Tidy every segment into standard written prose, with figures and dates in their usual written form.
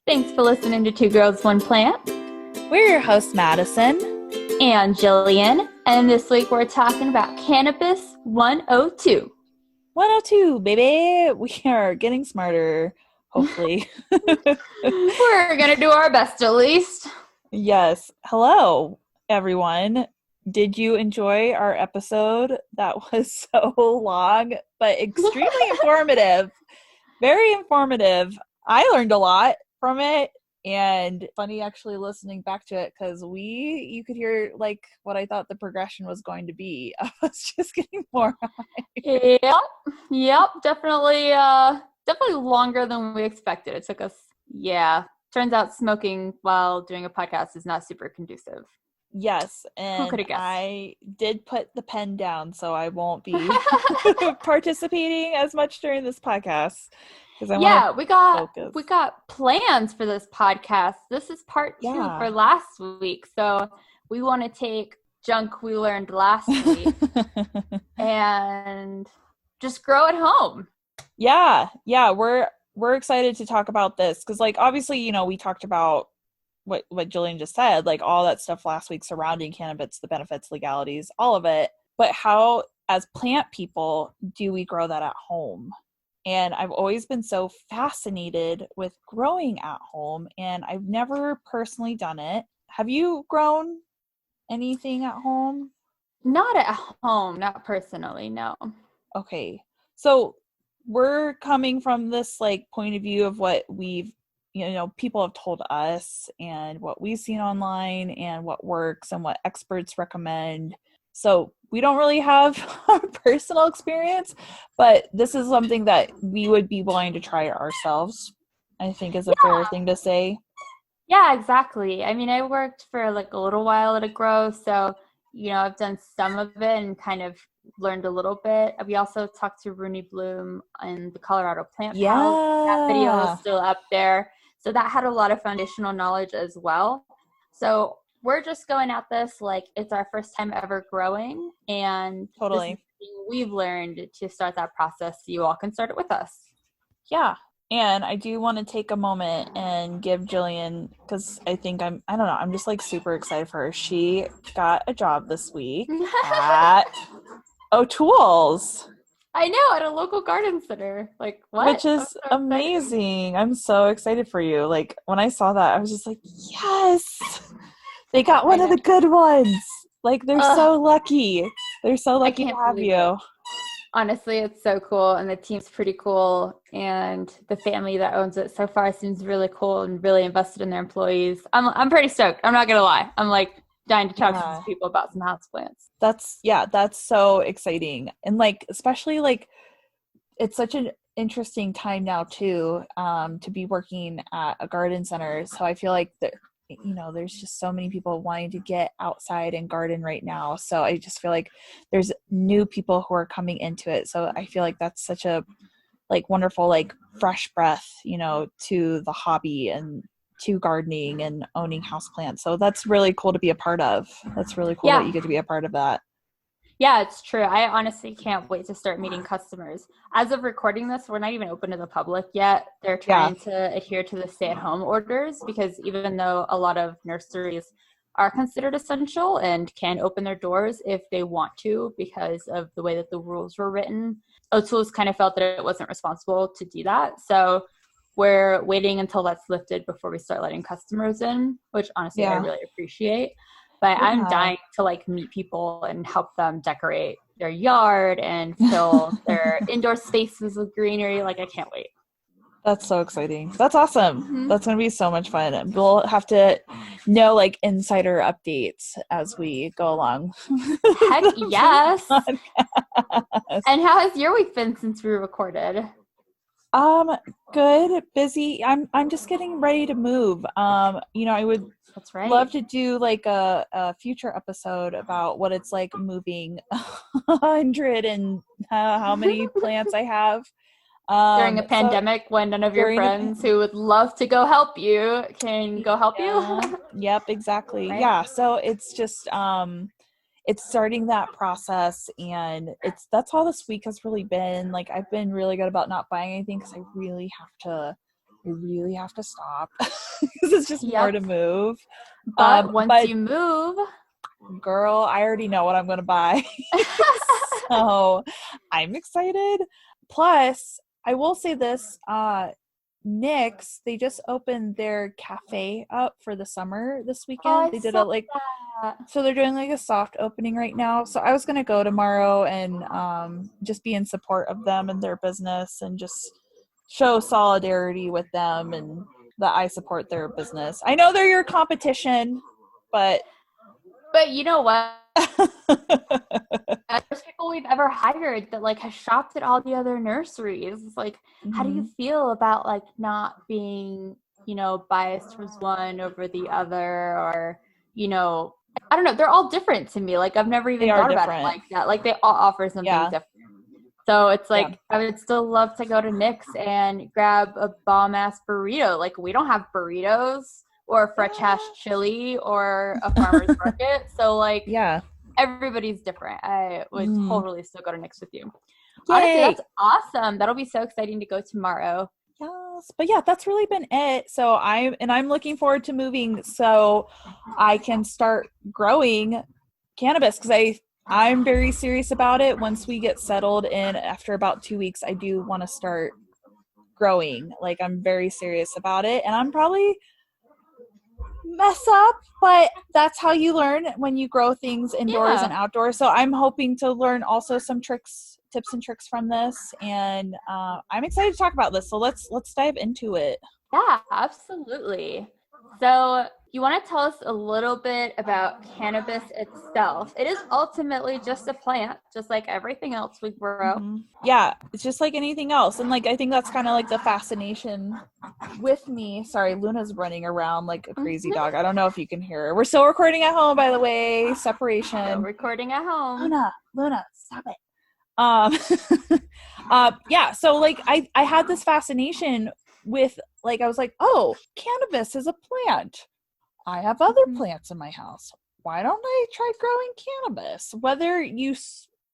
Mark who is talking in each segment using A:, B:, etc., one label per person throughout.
A: Thanks for listening to Two Girls, One Plant.
B: We're your hosts, Madison
A: and Jillian, and this week we're talking about Cannabis 102.
B: 102, baby. We are getting smarter, hopefully.
A: We're going to do our best, at least.
B: Yes. Hello, everyone. Did you enjoy our episode? That was so long, but extremely informative. Very informative. I learned a lot from it, and funny actually listening back to it because you could hear like what I thought the progression was going to be. I was just getting more high.
A: Yep. Definitely longer than we expected. It took us, turns out smoking while doing a podcast is not super conducive.
B: Yes, and I did put the pen down, so I won't be participating as much during this podcast.
A: We got plans for this podcast. This is part 2 for last week, so we want to take junk we learned last week and just grow at home.
B: Yeah, we're excited to talk about this because, like, obviously, we talked about what Jillian just said, like all that stuff last week surrounding cannabis, the benefits, legalities, all of it. But how, as plant people, do we grow that at home? And I've always been so fascinated with growing at home, and I've never personally done it. Have you grown anything at home?
A: Not at home, not personally, no.
B: Okay. So we're coming from this like point of view of what we've people have told us and what we've seen online and what works and what experts recommend. So we don't really have a personal experience, but this is something that we would be willing to try ourselves, I think is a fair thing to say.
A: Yeah, exactly. I mean, I worked for like a little while at a grow, so, I've done some of it and kind of learned a little bit. We also talked to Rooney Bloom in the Colorado Plant Pals. That video is still up there. So that had a lot of foundational knowledge as well. So we're just going at this like it's our first time ever growing. And
B: totally,
A: this is something we've learned to start that process so you all can start it with us.
B: Yeah. And I do want to take a moment and give Jillian, because I think I'm just like super excited for her. She got a job this week at O'Toole's.
A: I know, at a local garden center. Like, what?
B: Which is amazing. I'm so excited for you. Like, when I saw that, I was just like, yes! They got one of the good ones. Like, they're so lucky. They're so lucky to have you.
A: Honestly, it's so cool, and the team's pretty cool, and the family that owns it so far seems really cool and really invested in their employees. I'm pretty stoked. I'm not gonna lie. I'm like dying to talk to these people about some houseplants.
B: That's so exciting, and like especially like it's such an interesting time now too, to be working at a garden center. So I feel like there's just so many people wanting to get outside and garden right now. So I just feel like there's new people who are coming into it. So I feel like that's such a like wonderful, like fresh breath, to the hobby and to gardening and owning houseplants. So that's really cool to be a part of. That's really cool that you get to be a part of that.
A: Yeah, it's true. I honestly can't wait to start meeting customers. As of recording this, we're not even open to the public yet. They're trying to adhere to the stay-at-home orders because even though a lot of nurseries are considered essential and can open their doors if they want to because of the way that the rules were written, O'Toole's kind of felt that it wasn't responsible to do that. So we're waiting until that's lifted before we start letting customers in, which honestly I really appreciate. But I'm dying to like meet people and help them decorate their yard and fill their indoor spaces with greenery. Like, I can't wait.
B: That's so exciting. That's awesome. Mm-hmm. That's going to be so much fun. We'll have to know like insider updates as we go along.
A: Heck yes. And how has your week been since we recorded?
B: Good, busy. I'm just getting ready to move. I would love to do like a future episode about what it's like moving 100 and how many plants I have.
A: During a pandemic when none of your friends who would love to go help you can go help you.
B: Yep, exactly. Right? Yeah. So it's just, it's starting that process, and that's all this week has really been. Like, I've been really good about not buying anything because I really have to I really have to stop because it's just more to move.
A: But once you move,
B: girl, I already know what I'm going to buy. So I'm excited. Plus, I will say this, Nick's, they just opened their cafe up for the summer this weekend. They did so they're doing like a soft opening right now. So I was going to go tomorrow and just be in support of them and their business and just show solidarity with them and that I support their business. I know they're your competition, but
A: you know what? There's people we've ever hired that like has shopped at all the other nurseries. It's like, how do you feel about like not being, you know, biased towards one over the other, or, you know, I don't know. They're all different to me. Like I've never even thought about it like that. Like they all offer something different. So it's like, I would still love to go to Nick's and grab a bomb ass burrito. Like we don't have burritos or fresh hash chili or a farmer's market. So like, everybody's different. I would totally still go to Nick's with you. Yay. Honestly, that's awesome. That'll be so exciting to go tomorrow.
B: Yes, but yeah, that's really been it. So I'm looking forward to moving so I can start growing cannabis because I'm very serious about it. Once we get settled in after about 2 weeks, I do want to start growing. Like I'm very serious about it, and I'm probably mess up, but that's how you learn when you grow things indoors and outdoors. So I'm hoping to learn also some tips and tricks from this, and I'm excited to talk about this. So let's dive into it.
A: Yeah, absolutely. So you want to tell us a little bit about cannabis itself? It is ultimately just a plant, just like everything else we grow.
B: Yeah, it's just like anything else. And like I think that's kind of like the fascination with me. Sorry, Luna's running around like a crazy dog. I don't know if you can hear her. We're still recording at home, by the way. Separation.
A: Still recording at home.
B: Luna, stop it. Yeah, so like I had this fascination with like I was like, oh, cannabis is a plant. I have other plants in my house. Why don't I try growing cannabis? Whether you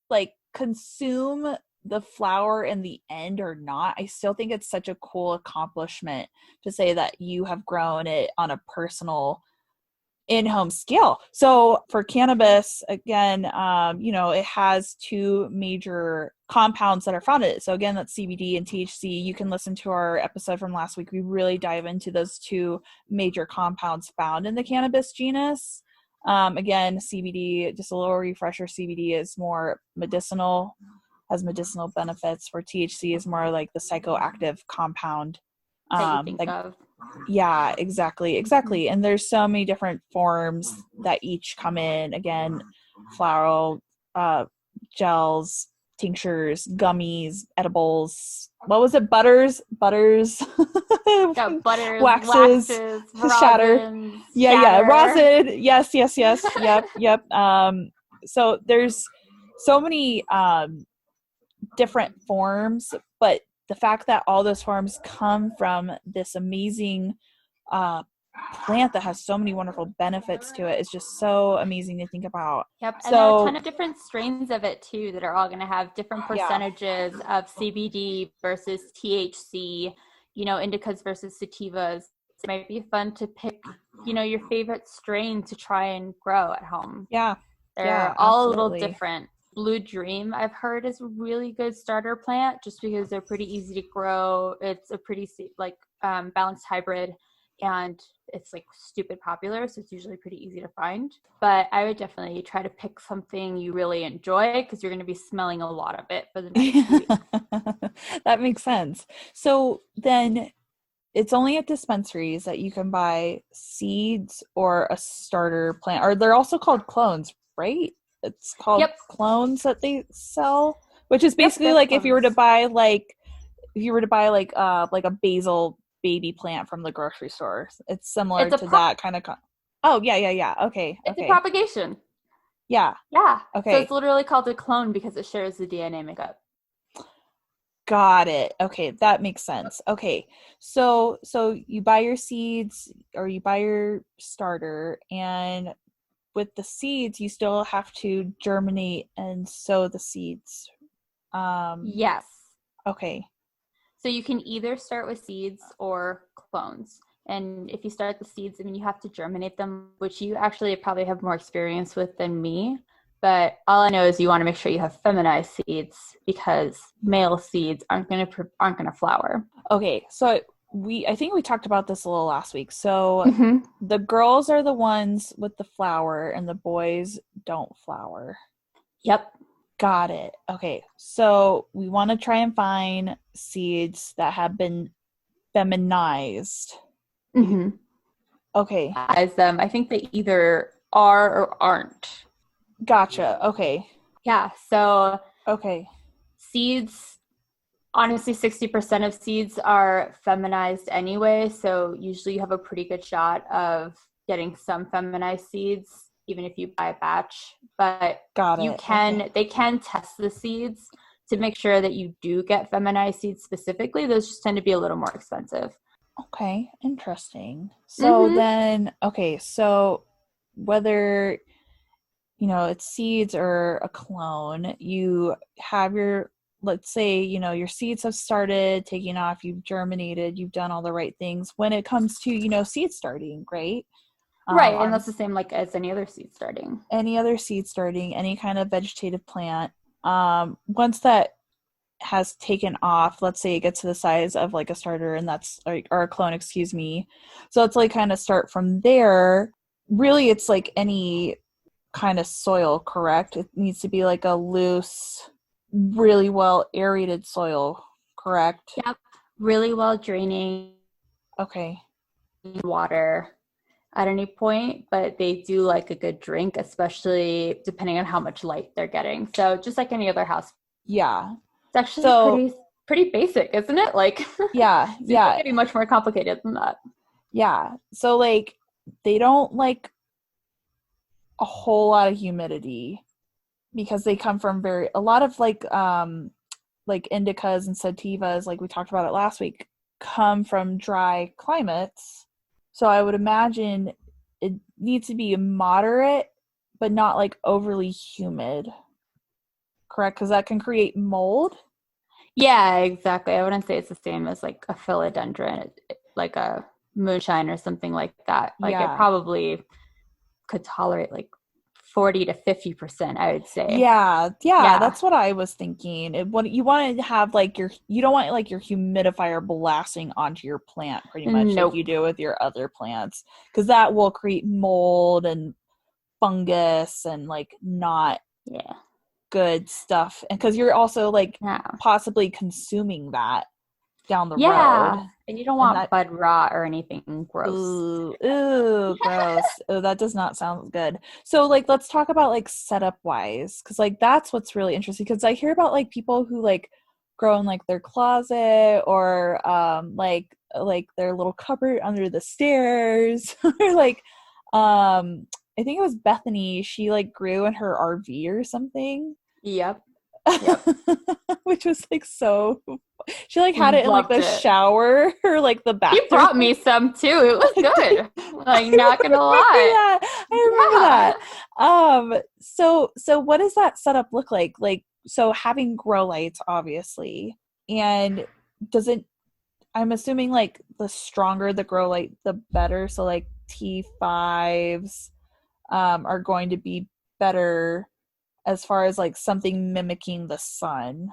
B: like consume the flower in the end or not, I still think it's such a cool accomplishment to say that you have grown it on a personal in-home scale. So for cannabis, again, you know, it has two major compounds that are found in it. So again, that's CBD and THC. You can listen to our episode from last week. We really dive into those two major compounds found in the cannabis genus. Again, CBD, just a little refresher, CBD is more medicinal, has medicinal benefits, where THC is more like the psychoactive compound.
A: That you think of.
B: Yeah, exactly. And there's so many different forms that each come in. Again, floral, gels, tinctures, gummies, edibles. What was it? Butters.
A: Got butters,
B: waxes, shatter. Yeah. Rosin. Yes. Yep. So there's so many different forms, but the fact that all those forms come from this amazing plant that has so many wonderful benefits to it is just so amazing to think about.
A: Yep, and there are a ton of different strains of it too that are all going to have different percentages of CBD versus THC, you know, indicas versus sativas. It might be fun to pick, you know, your favorite strain to try and grow at home.
B: Yeah.
A: They're all a little different. Blue Dream, I've heard, is a really good starter plant just because they're pretty easy to grow. It's a pretty like balanced hybrid, and it's like stupid popular, so it's usually pretty easy to find. But I would definitely try to pick something you really enjoy because you're going to be smelling a lot of it for the next week.
B: That makes sense. So then it's only at dispensaries that you can buy seeds or a starter plant, or they're also called clones, right? It's called clones that they sell, which is basically like clones. if you were to buy like a basil baby plant from the grocery store. It's similar to that kind of Oh, yeah. Okay.
A: It's a propagation.
B: Yeah. Okay.
A: So it's literally called a clone because it shares the DNA makeup.
B: Got it. Okay, that makes sense. Okay. So you buy your seeds or you buy your starter, and with the seeds, you still have to germinate and sow the seeds.
A: Yes.
B: Okay.
A: So you can either start with seeds or clones. And if you start the seeds, I mean, you have to germinate them, which you actually probably have more experience with than me. But all I know is you want to make sure you have feminized seeds because male seeds aren't going to flower.
B: Okay, so I think we talked about this a little last week. So the girls are the ones with the flower and the boys don't flower.
A: Yep.
B: Got it. Okay, so we want to try and find seeds that have been feminized. Okay.
A: As them, I think they either are or aren't.
B: Gotcha. Okay.
A: Yeah. So.
B: Okay.
A: Seeds. Honestly, 60% of seeds are feminized anyway, so usually you have a pretty good shot of getting some feminized seeds, even if you buy a batch. But they can test the seeds to make sure that you do get feminized seeds specifically. Those just tend to be a little more expensive.
B: Okay, interesting. So then, so whether, it's seeds or a clone, you have let's say, your seeds have started taking off, you've germinated, you've done all the right things when it comes to, seed starting, right?
A: Right, and that's the same like as any other seed starting.
B: Any other seed starting, any kind of vegetative plant. Once that has taken off, let's say it gets to the size of like a starter and that's like, or a clone, excuse me. So it's like kind of start from there. Really, it's like any kind of soil, correct? It needs to be like a loose, really well aerated soil, correct?
A: Yep. Really well draining.
B: Okay.
A: Water at any point, but they do like a good drink, especially depending on how much light they're getting. So just like any other house.
B: Yeah.
A: It's actually pretty basic, isn't it? Like
B: yeah.
A: It's not getting much more complicated than that.
B: Yeah. So like they don't like a whole lot of humidity because they come from a lot of like indicas and sativas, like we talked about it last week, come from dry climates. So I would imagine it needs to be moderate, but not like overly humid. Correct? Because that can create mold.
A: Yeah, exactly. I wouldn't say it's the same as like a philodendron, like a moonshine or something like that. Like it probably could tolerate like 40 to 50%, I would say.
B: Yeah, that's what I was thinking. You want to have like you don't want like your humidifier blasting onto your plant pretty much like you do with your other plants, because that will create mold and fungus and like not good stuff, and because you're also like possibly consuming that down the road.
A: And you don't want bud rot or anything gross.
B: Ooh, gross. Oh, that does not sound good. So like let's talk about like setup wise, because like that's what's really interesting, because I hear about like people who like grow in like their closet or like their little cupboard under the stairs or like I think it was Bethany, she like grew in her RV or something.
A: Yep.
B: Which was like so she like had it in like the shower or like the bathroom.
A: You brought me some too. It was good. Like not gonna lie.
B: I remember that. So what does that setup look like? Like, so having grow lights obviously, and I'm assuming like the stronger the grow light the better, so like T5s are going to be better as far as like something mimicking the sun,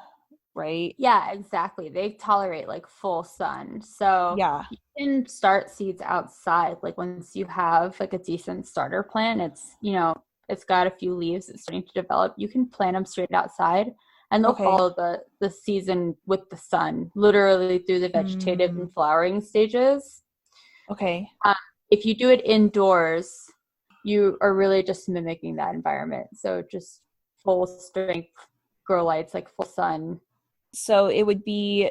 B: right?
A: Yeah, exactly. They tolerate like full sun. So you can start seeds outside. Like once you have like a decent starter plant, it's got a few leaves, it's starting to develop, you can plant them straight outside and they'll follow the season with the sun, literally through the vegetative and flowering stages.
B: Okay.
A: If you do it indoors, you are really just mimicking that environment. So just full strength grow lights, like full sun.
B: So it would be,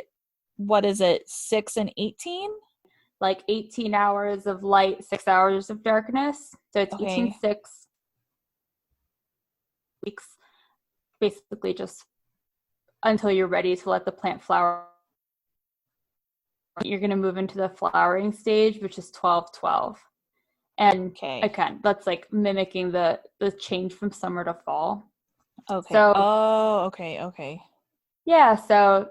B: what is it, 6 and 18?
A: Like 18 hours of light, 6 hours of darkness. So it's 18, 6 weeks, basically just until you're ready to let the plant flower. You're going to move into the flowering stage, which is 12-12. And again, that's like mimicking the change from summer to fall.
B: Okay. So, okay.
A: Yeah, so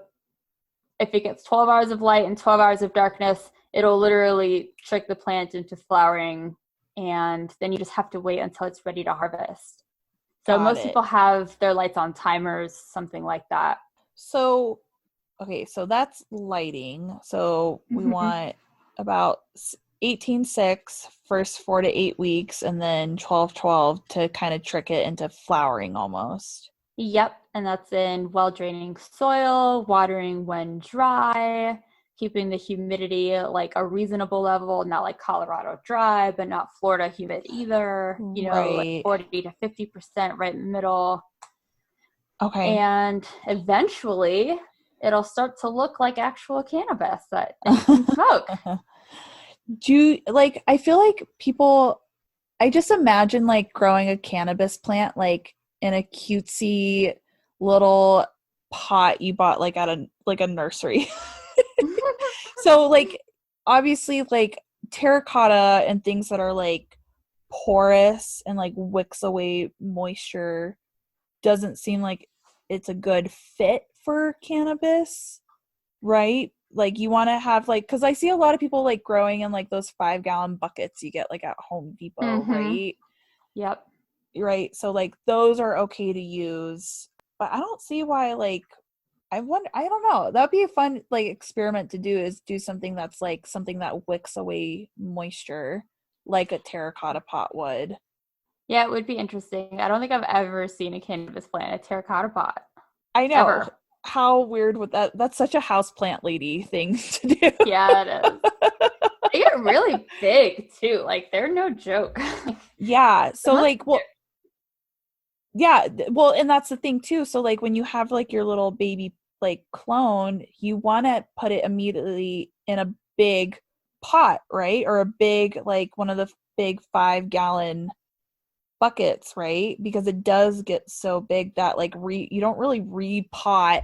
A: if it gets 12 hours of light and 12 hours of darkness, it'll literally trick the plant into flowering, and then you just have to wait until it's ready to harvest. So most people have their lights on timers, something like that.
B: So, okay, so that's lighting. So we want about 18-6 first 4 to 8 weeks, and then 12-12 to kind of trick it into flowering almost.
A: Yep, and that's in well-draining soil, watering when dry, keeping the humidity like a reasonable level, not like Colorado dry, but not Florida humid either, you know, like 40 to 50% right in the middle.
B: Okay.
A: And eventually it'll start to look like actual cannabis that you can smoke.
B: Do you, like, I feel like people, I just imagine like growing a cannabis plant like in a cutesy little pot you bought like at a nursery. So like obviously like terracotta and things that are like porous and like wicks away moisture doesn't seem like it's a good fit for cannabis, right? Like you want to have like, because I see a lot of people like growing in like those 5-gallon buckets you get like at Home Depot, right?
A: Yep.
B: Right. So like those are okay to use, but I don't see why like I don't know. That'd be a fun like experiment to do, is do something that's like something that wicks away moisture like a terracotta pot would.
A: Yeah, it would be interesting. I don't think I've ever seen a cannabis plant in a terracotta pot.
B: I know.
A: Ever.
B: How weird would that's such a houseplant lady thing to do.
A: Yeah, it is. They get really big too. Like they're no joke.
B: Yeah. So like, well, yeah, well, and that's the thing too. So like when you have like your little baby like clone, you want to put it immediately in a big pot, right? Or a big, like one of the big 5-gallon buckets, right? Because it does get so big that like you don't really repot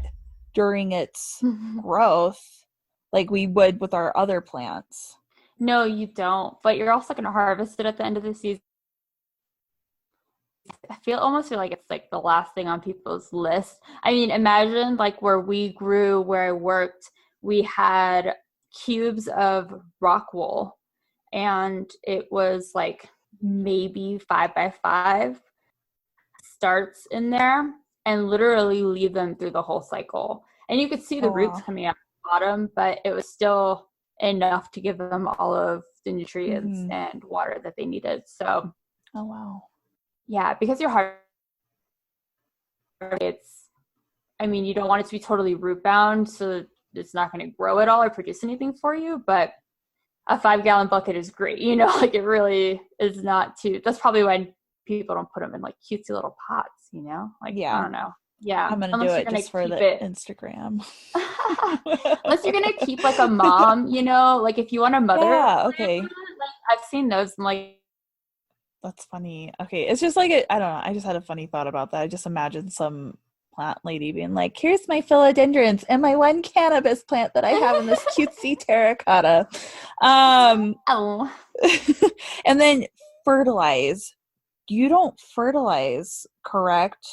B: during its growth like we would with our other plants.
A: No, you don't. But you're also going to harvest it at the end of the season. I almost feel like it's like the last thing on people's list. I mean, imagine like where we grew, where I worked, we had cubes of rock wool, and it was like maybe 5x5 starts in there, and literally leave them through the whole cycle. And you could see the roots coming out the bottom, but it was still enough to give them all of the nutrients and water that they needed. So,
B: oh wow.
A: Yeah, because your heart, I mean, you don't want it to be totally root bound, so it's not going to grow at all or produce anything for you, but a 5-gallon bucket is great. You know, like it really is not too, that's probably why people don't put them in like cutesy little pots, you know? Like, I don't know. Yeah.
B: I'm going to do it just for the Instagram.
A: Unless you're going to keep like a mom, you know, like if you want a mother.
B: Yeah, okay.
A: Like, I've seen those. I'm like,
B: that's funny. Okay. It's just like, I don't know. I just had a funny thought about that. I just imagined some plant lady being like, here's my philodendrons and my one cannabis plant that I have in this cutesy terracotta.
A: Oh.
B: And then fertilize. You don't fertilize, correct?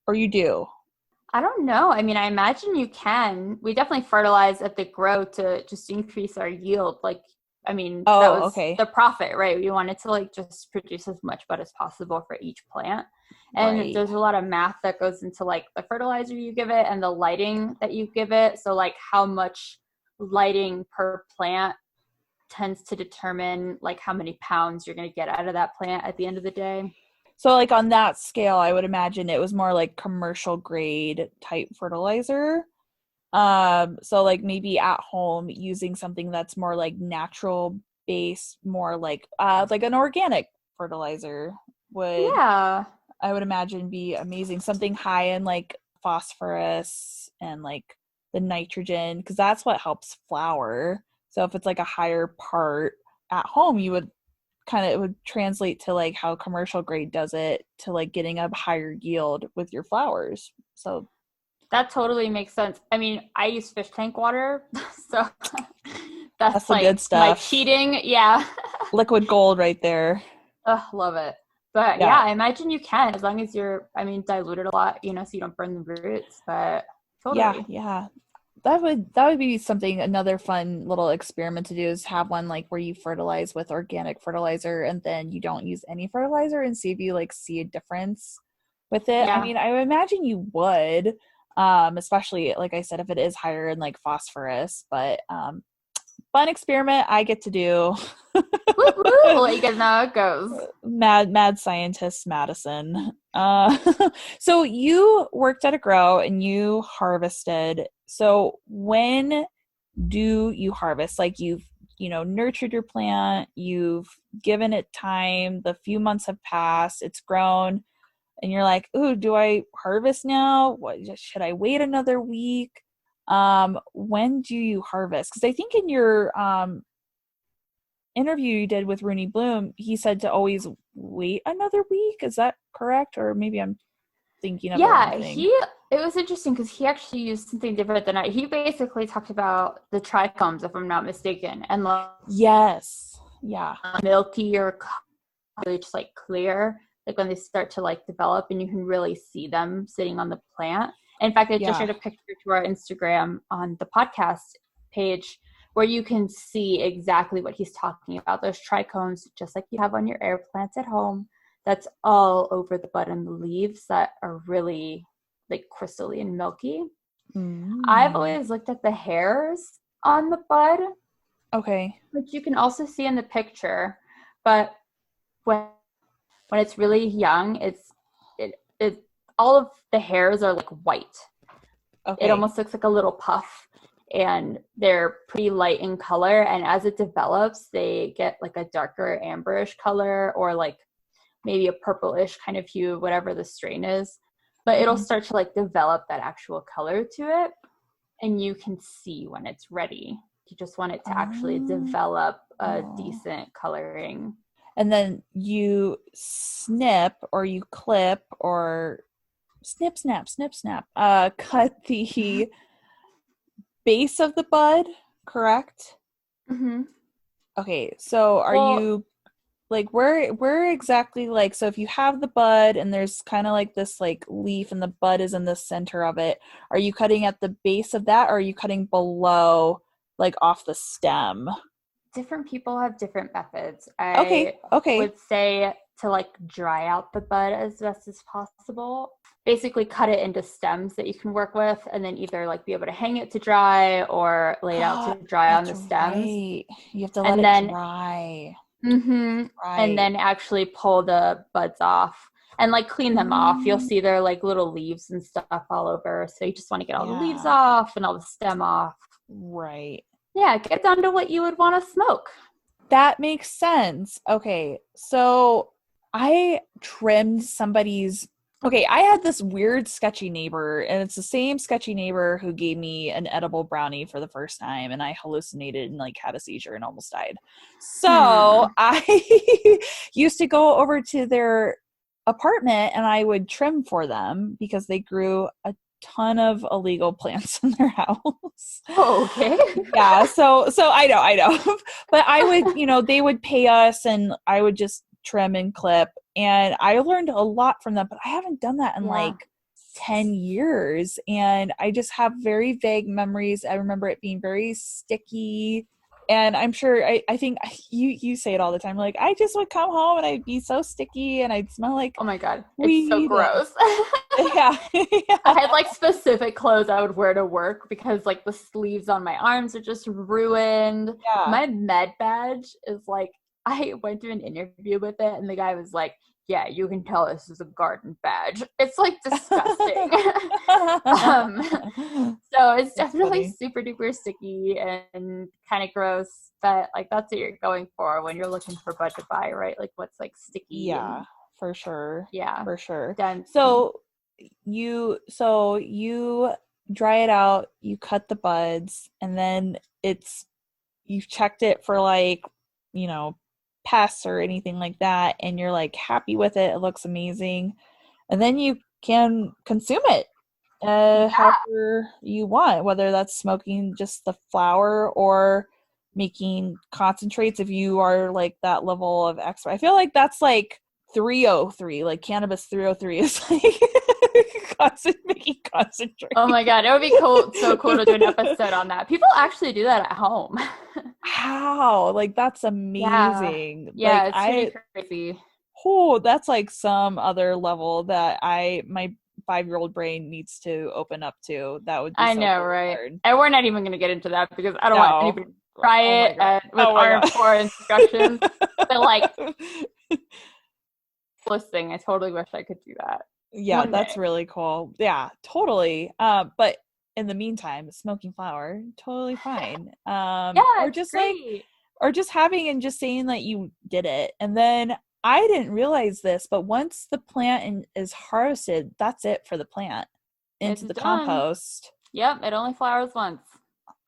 B: Or you do?
A: I don't know. I mean, I imagine you can. We definitely fertilize at the grow to just increase our yield. Like, I mean, that was the profit, right? We wanted to like just produce as much bud as possible for each plant. And there's a lot of math that goes into like the fertilizer you give it and the lighting that you give it. So like how much lighting per plant tends to determine like how many pounds you're going to get out of that plant at the end of the day.
B: So like on that scale, I would imagine it was more like commercial grade type fertilizer. So like maybe at home using something that's more like natural based, more like an organic fertilizer would, I would imagine, be amazing. Something high in like phosphorus and like the nitrogen, because that's what helps flower. So if it's like a higher part at home, you would it would translate to like how commercial grade does it, to like getting a higher yield with your flowers. So
A: that totally makes sense. I mean, I use fish tank water, so that's like
B: good stuff.
A: My cheating. Yeah.
B: Liquid gold right there.
A: Oh, love it. But yeah, I imagine you can, as long as you're, I mean, dilute it a lot, you know, so you don't burn the roots, but totally.
B: Yeah. that would be something, another fun little experiment to do, is have one like where you fertilize with organic fertilizer and then you don't use any fertilizer, and see if you like see a difference with it.
A: Yeah.
B: I mean, I would imagine you would, especially like I said, if it is higher in like phosphorus, but fun experiment I get to do.
A: Woo-woo! Like, you know how it goes.
B: Mad scientist Madison. So you worked at a grow and you harvested. So when do you harvest? Like, you've nurtured your plant, you've given it time, the few months have passed, it's grown, and you're like, ooh, do I harvest now? What, should I wait another week? When do you harvest? Because I think in your interview you did with Rooney Bloom, he said to always wait another week. Is that correct? Or maybe I'm thinking of the wrong thing.
A: It was interesting because he actually used something different than he basically talked about the trichomes, if I'm not mistaken, and like,
B: yes, yeah,
A: milky or really just like clear, like when they start to like develop and you can really see them sitting on the plant. In fact, I just shared a picture to our Instagram on the podcast page where you can see exactly what he's talking about. Those trichomes, just like you have on your air plants at home, that's all over the bud and the leaves that are really like crystalline milky. I've always looked at the hairs on the bud.
B: Okay.
A: Which you can also see in the picture. But when it's really young, it all of the hairs are like white. Okay. It almost looks like a little puff. And they're pretty light in color. And as it develops, they get like a darker amberish color, or like maybe a purplish kind of hue, whatever the strain is. But it'll start to like develop that actual color to it. And you can see when it's ready. You just want it to actually develop a decent coloring.
B: And then you snip or you clip or snip, snap, cut the base of the bud, correct?
A: Mm-hmm.
B: Okay, so are you like where exactly, like, so if you have the bud and there's kind of like this like leaf and the bud is in the center of it, are you cutting at the base of that, or are you cutting below, like off the stem?
A: Different people have different methods.
B: Okay.
A: Would say to like dry out the bud as best as possible. Basically cut it into stems that you can work with, and then either like be able to hang it to dry or lay it out to dry on the stems.
B: Right. You have to let it dry.
A: Mm-hmm. Right. And then actually pull the buds off and like clean them off. You'll see there like little leaves and stuff all over. So you just want to get all the leaves off and all the stem off.
B: Right.
A: Yeah, get down to what you would want to smoke.
B: That makes sense. Okay, so I trimmed somebody's... Okay, I had this weird sketchy neighbor, and it's the same sketchy neighbor who gave me an edible brownie for the first time, and I hallucinated and like had a seizure and almost died. So I used to go over to their apartment and I would trim for them because they grew a ton of illegal plants in their house.
A: Oh, okay.
B: Yeah, so I know. But I would, they would pay us and I would just trim and clip, and I learned a lot from them, but I haven't done that in like 10 years, and I just have very vague memories. I remember it being very sticky, and I'm sure I think you say it all the time, like I just would come home and I'd be so sticky and I'd smell like,
A: oh my god, it's so gross.
B: Yeah.
A: I had like specific clothes I would wear to work because like the sleeves on my arms are just ruined. My med badge is like, I went to an interview with it and the guy was like, yeah, you can tell this is a garden badge. It's like disgusting. So it's definitely super duper sticky and kind of gross, but like that's what you're going for when you're looking for bud to buy, right? Like what's like sticky.
B: Yeah, for sure.
A: Yeah,
B: for sure.
A: Dense.
B: So you dry it out, you cut the buds, and then you've checked it for like, pests or anything like that, and you're like happy with it, it looks amazing, and then you can consume it however you want, whether that's smoking just the flower or making concentrates if you are like that level of expert. I feel like that's like 303, like Cannabis 303 is like making concentrate.
A: Oh my God, it would be cool, so cool to do an episode on that. People actually do that at home.
B: How? Like, that's amazing.
A: Yeah,
B: Like,
A: it's pretty crazy.
B: Oh, that's like some other level that my 5-year-old brain needs to open up to. That would be
A: I
B: so
A: know,
B: cool
A: right?
B: learn.
A: And we're not even going to get into that because I don't want anybody to try it with our poor instructions. But like, listening, I totally wish I could do that.
B: Yeah, that's really cool. Yeah, totally. But in the meantime, smoking flower, totally fine. Or just great. Or just having and just saying that you did it. And then I didn't realize this, but once the plant is harvested, that's it for the plant into the compost.
A: Yep, it only flowers once.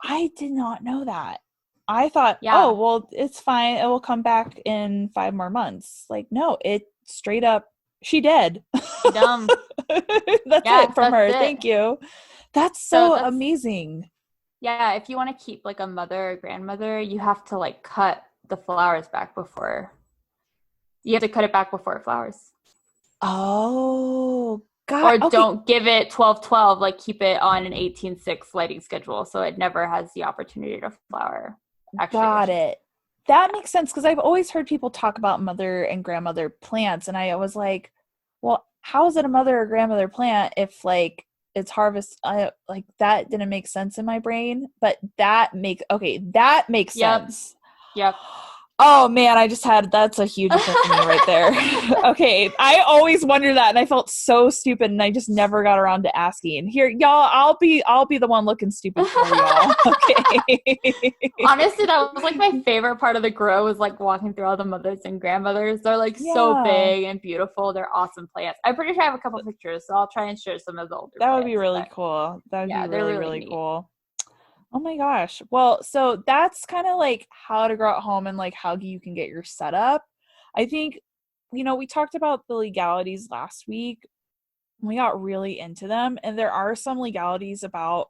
B: I did not know that. I thought, oh, well, it's fine. It will come back in 5 more months. Like, no, it straight up, she dead.
A: Dumb.
B: That's it from her. Thank you. That's so amazing.
A: Yeah, if you want to keep like a mother or grandmother, you have to like cut the flowers back before. You have to cut it back before it flowers.
B: Oh, God.
A: Or don't give it 12-12, like keep it on an 18-6 lighting schedule so it never has the opportunity to flower.
B: Got it. That makes sense because I've always heard people talk about mother and grandmother plants, and I was like, well, how is it a mother or grandmother plant if like it's harvest? Like that didn't make sense in my brain, but that makes sense.
A: Yep.
B: Oh man, that's a huge epiphany right there. Okay, I always wonder that, and I felt so stupid, and I just never got around to asking. Here, y'all, I'll be the one looking stupid for y'all. Okay.
A: Honestly, that was like my favorite part of the grow was like walking through all the mothers and grandmothers. They're like so big and beautiful. They're awesome plants. I'm pretty sure I have a couple pictures, so I'll try and share some of the older.
B: That would be really cool. That would be really cool. Oh my gosh. Well, so that's kind of like how to grow at home and like how you can get your setup. I think, we talked about the legalities last week. We got really into them, and there are some legalities about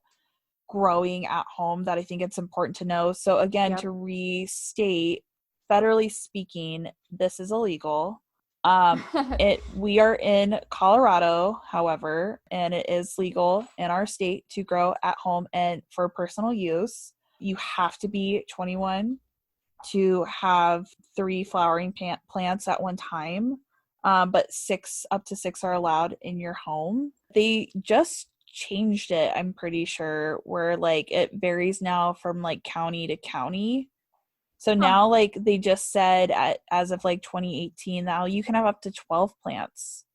B: growing at home that I think it's important to know. So again, to restate, federally speaking, this is illegal. We are in Colorado, however, and it is legal in our state to grow at home and for personal use. You have to be 21 to have 3 flowering plants at one time, but up to 6 are allowed in your home. They just changed it, I'm pretty sure, where like it varies now from like county to county. So now, like, they just said as of like 2018, now you can have up to 12 plants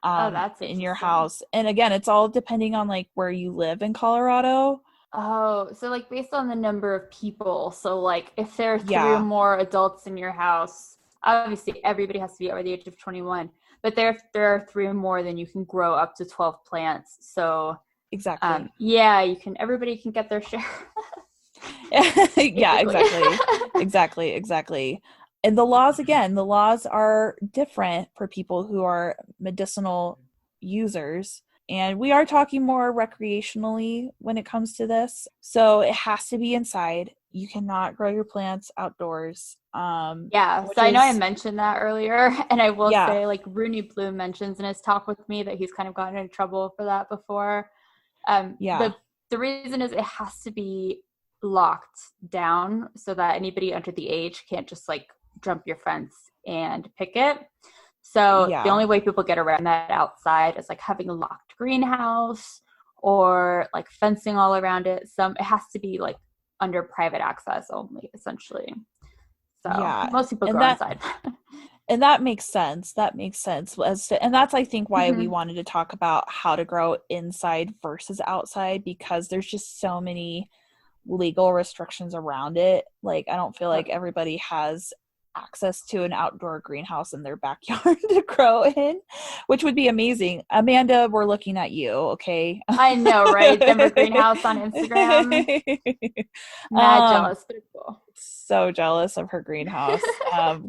A: that's
B: in your house. And again, it's all depending on like where you live in Colorado.
A: Oh, so like based on the number of people. So like if there are 3 or more adults in your house, obviously everybody has to be over the age of 21. But if there are 3 or more, then you can grow up to 12 plants. So
B: exactly.
A: Everybody can get their share.
B: Yeah, exactly. And the laws are different for people who are medicinal users, and we are talking more recreationally when it comes to this. So it has to be inside. You cannot grow your plants outdoors.
A: So I know I mentioned that earlier, and I will say, like, Rooney Bloom mentions in his talk with me that he's kind of gotten in trouble for that before. The reason is it has to be locked down so that anybody under the age can't just like jump your fence and pick it. So the only way people get around that outside is like having a locked greenhouse or like fencing all around it. It has to be like under private access only, essentially. So most people go outside.
B: And that makes sense. And that's, I think, why we wanted to talk about how to grow inside versus outside, because there's just so many legal restrictions around it. Like, I don't feel like everybody has access to an outdoor greenhouse in their backyard to grow in, which would be amazing. Amanda, we're looking at you, okay?
A: I know, right? Denver Greenhouse on Instagram. Mad jealous, but it's cool.
B: So jealous of her greenhouse.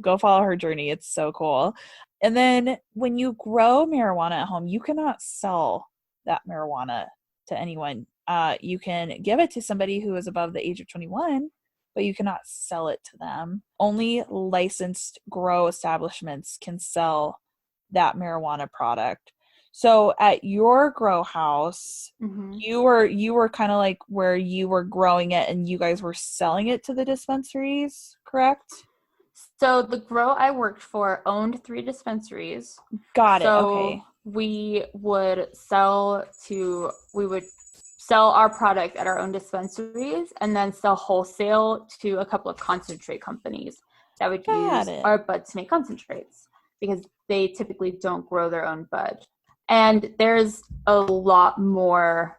B: Go follow her journey. It's so cool. And then when you grow marijuana at home, you cannot sell that marijuana to anyone. You can give it to somebody who is above the age of 21, but you cannot sell it to them. Only licensed grow establishments can sell that marijuana product. So at your grow house, you were kind of like where you were growing it and you guys were selling it to the dispensaries, correct?
A: So the grow I worked for owned 3 dispensaries.
B: Got it.
A: So
B: Okay.
A: we would sell our product at our own dispensaries and then sell wholesale to a couple of concentrate companies that would use our bud to make concentrates because they typically don't grow their own bud. And there's a lot more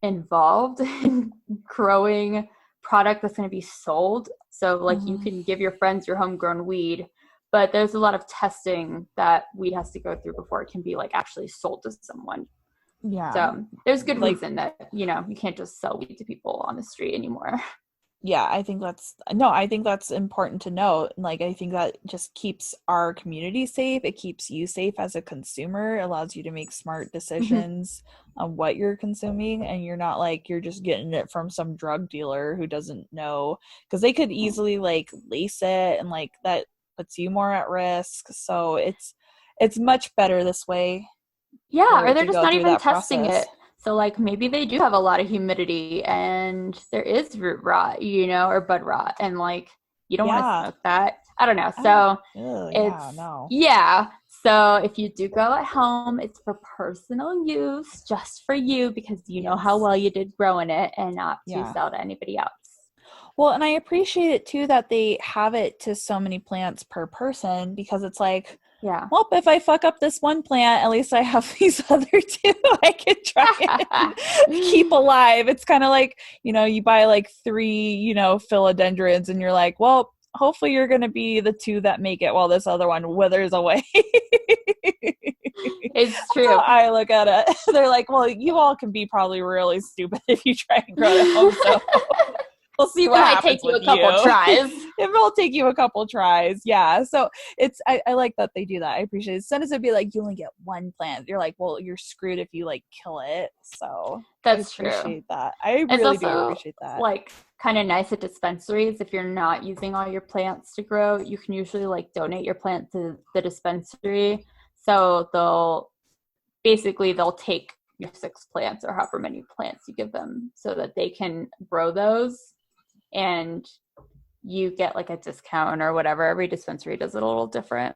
A: involved in growing product that's going to be sold. So like you can give your friends your homegrown weed, but there's a lot of testing that weed has to go through before it can be like actually sold to someone.
B: Yeah.
A: So there's good reason that, you can't just sell weed to people on the street anymore.
B: Yeah, I think that's important to note. Like, I think that just keeps our community safe. It keeps you safe as a consumer. It allows you to make smart decisions on what you're consuming, and you're not like you're just getting it from some drug dealer who doesn't know, because they could easily like lace it, and like that puts you more at risk. So it's much better this way.
A: Yeah, or they're just not even testing it. So like maybe they do have a lot of humidity and there is root rot, or bud rot, and like you don't want to smoke that. I don't know. So So if you do grow at home, it's for personal use, just for you, because you know how well you did growing it and not to sell to anybody else.
B: Well, and I appreciate it too that they have it to so many plants per person, because it's like, well, if I fuck up this one plant, at least I have these other 2 I can try and keep alive. It's kind of like, you buy like 3, philodendrons and you're like, well, hopefully you're going to be the 2 that make it while this other one withers away.
A: It's true.
B: That's how I look at it. They're like, well, you all can be probably really stupid if you try and grow it at home. So we'll see what happens with you. It will take you a couple tries. Yeah. So I like that they do that. I appreciate it. Sometimes it'd be like, you only get 1 plant. You're like, well, you're screwed if you like kill it. So
A: that's
B: true. I appreciate that. I
A: really
B: do appreciate that.
A: Like kind of nice at dispensaries. If you're not using all your plants to grow, you can usually like donate your plant to the dispensary. So they'll take your 6 plants or however many plants you give them so that they can grow those. And you get like a discount or whatever. Every dispensary does it a little different.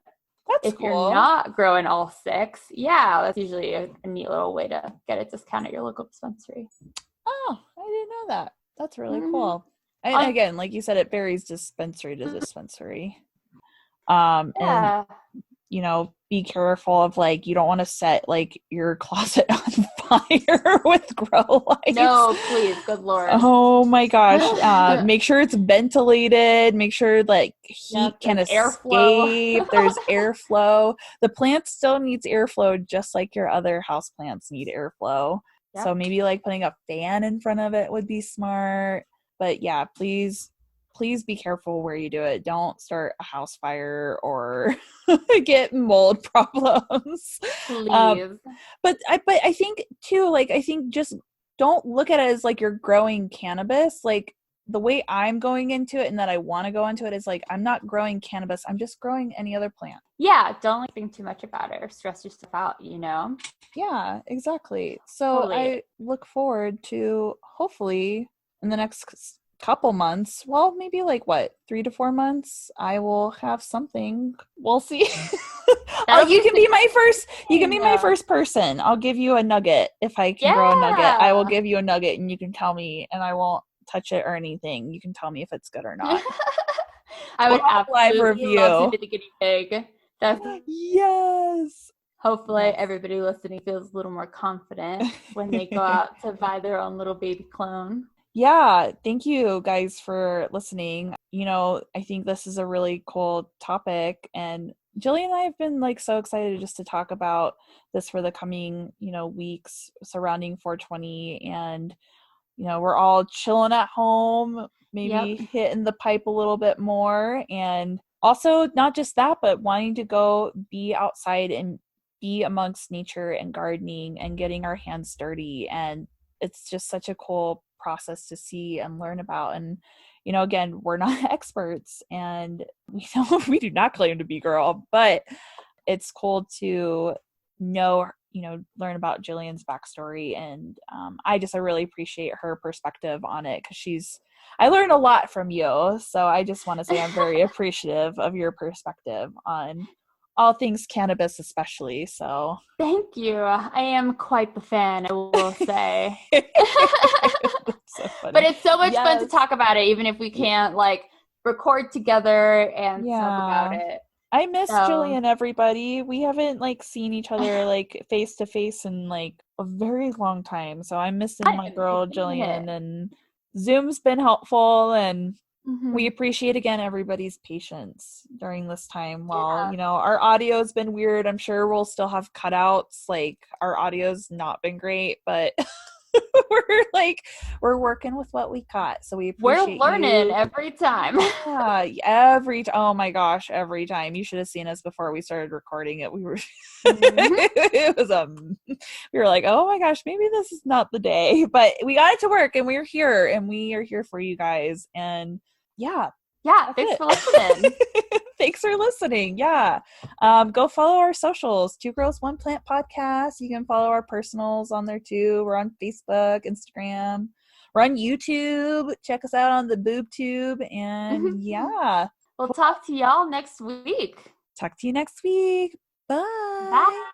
A: If you're not growing all 6, that's usually a neat little way to get a discount at your local dispensary.
B: Oh, I didn't know that. That's really cool. And again, like you said, it varies dispensary to dispensary. And be careful of like, you don't want to set like your closet on fire with grow lights.
A: No, please, good Lord.
B: Oh my gosh. Make sure it's ventilated. Make sure like heat can escape. There's airflow. The plant still needs airflow just like your other house plants need airflow. Yep. So maybe like putting a fan in front of it would be smart. But yeah, please be careful where you do it. Don't start a house fire or get mold problems.
A: Please.
B: But I think too, like, I think just don't look at it as like you're growing cannabis. Like the way I'm going into it and that I want to go into it is like, I'm not growing cannabis. I'm just growing any other plant.
A: Yeah. Don't like think too much about it or stress yourself out,
B: Yeah, exactly. So totally. I look forward to hopefully in the next couple months, well, maybe like 3 to 4 months, I will have something. We'll see. You can be my first person. I'll give you a nugget. If I can grow a nugget, I will give you a nugget and you can tell me, and I won't touch it or anything. You can tell me if it's good or not.
A: I would absolutely love to be the guinea pig.
B: Yes.
A: Hopefully everybody listening feels a little more confident when they go out to buy their own little baby clone.
B: Yeah, thank you guys for listening. I think this is a really cool topic, and Jillian and I have been like so excited just to talk about this for the coming, weeks surrounding 420, and we're all chilling at home, maybe hitting the pipe a little bit more, and also not just that, but wanting to go be outside and be amongst nature and gardening and getting our hands dirty. And it's just such a cool process to see and learn about. And again, we're not experts and we do not claim to be girl, but it's cool to know, learn about Jillian's backstory. And I really appreciate her perspective on it, because I learned a lot from you. So I just want to say I'm very appreciative of your perspective on all things cannabis, especially. So
A: thank you. I am quite the fan, I will say.
B: So funny.
A: But it's so much fun to talk about it, even if we can't like record together and talk about it.
B: I miss Jillian, everybody. We haven't like seen each other like face to face in like a very long time. So I'm missing my girl Jillian, and Zoom's been helpful, and we appreciate again everybody's patience during this time while, our audio's been weird. I'm sure we'll still have cutouts. Like, our audio's not been great, but we're working with what we got, so we appreciate.
A: We're learning every time.
B: Oh my gosh, every time. You should have seen us before we started recording it. We were it was we were like, oh my gosh, maybe this is not the day, but we got it to work, and we're here, and we are here for you guys. And
A: thanks for listening.
B: Thanks for listening. Go follow our socials, 2 Girls 1 Plant Podcast. You can follow our personals on there too. We're on Facebook, Instagram, we're on YouTube. Check us out on the boob tube. And
A: we'll talk to y'all next week.
B: Talk to you next week. Bye.